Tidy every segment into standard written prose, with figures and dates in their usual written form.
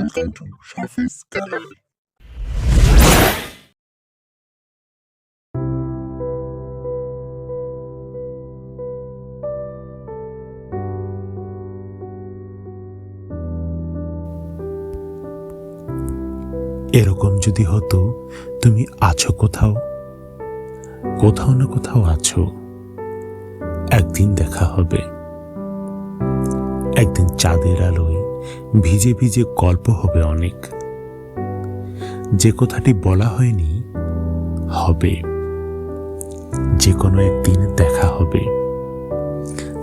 Welcome to Shafi's Gallery. এরকম যদি হতো তুমি আছো কোথাও কোথাও না কোথাও আছো, একদিন দেখা হবে। একদিন চাঁদের আলোয় ভিজে ভিজে গল্প হবে অনেক। যে কথাটি বলা হয়নি হবে, যে কোনো একদিন দেখা হবে।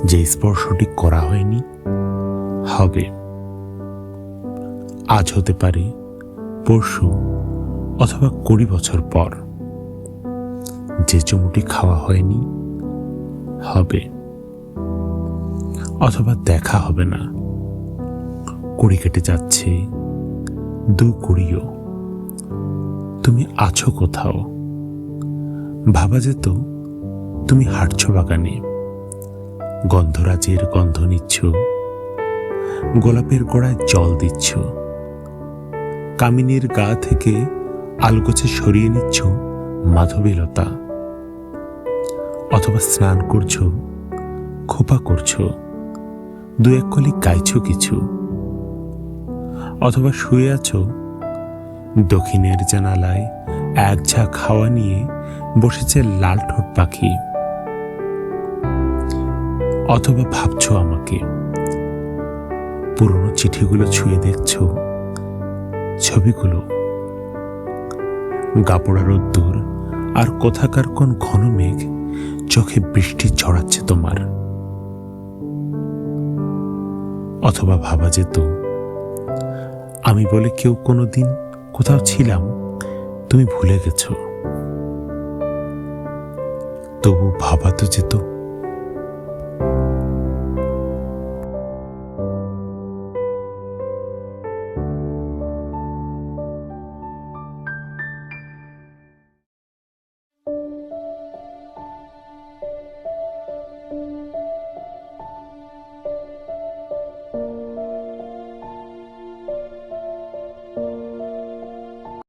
যে স্পর্শটি করা হয়নি হবে। আজ হতে পারে, পরশু অথবা 20 বছর পর। যে চুমুটি খাওয়া হয়নি হবে, অথবা দেখা হবে না। কুড়ি কেটে যাচ্ছে, 2 তুমি আছো কোথাও। ভাবা যেত তুমি হাঁটছো বাগানে, গন্ধরাজের গন্ধ নিচ্ছ, গোলাপের গোড়ায় জল দিচ্ছ, কামিনীর গা থেকে আলগোছে সরিয়ে নিচ্ছ মাধবীলতা, অথবা স্নান করছো, খোপা করছো, 2-1 কলি গাইছো কিছু, অথবা শুয়ে আছো দক্ষিণের জানালায় এক ঝাঁক হাওয়া নিয়ে বসেছে লাল ঠোঁট পাখি, অথবা ভাবছো আমাকে। পুরনো চিঠিগুলো ছুঁয়ে দেখছো, ছবিগুলো, গাপড়া রোদ্দুর আর কোথাকার কোন ঘন মেঘ চোখে বৃষ্টি ঝরাচ্ছে তোমার। অথবা ভাবা যেত আমি বলে কেউ কোনোদিন কোথাও ছিলাম, তুমি ভুলে গেছো। তবু ভাবা তো যেত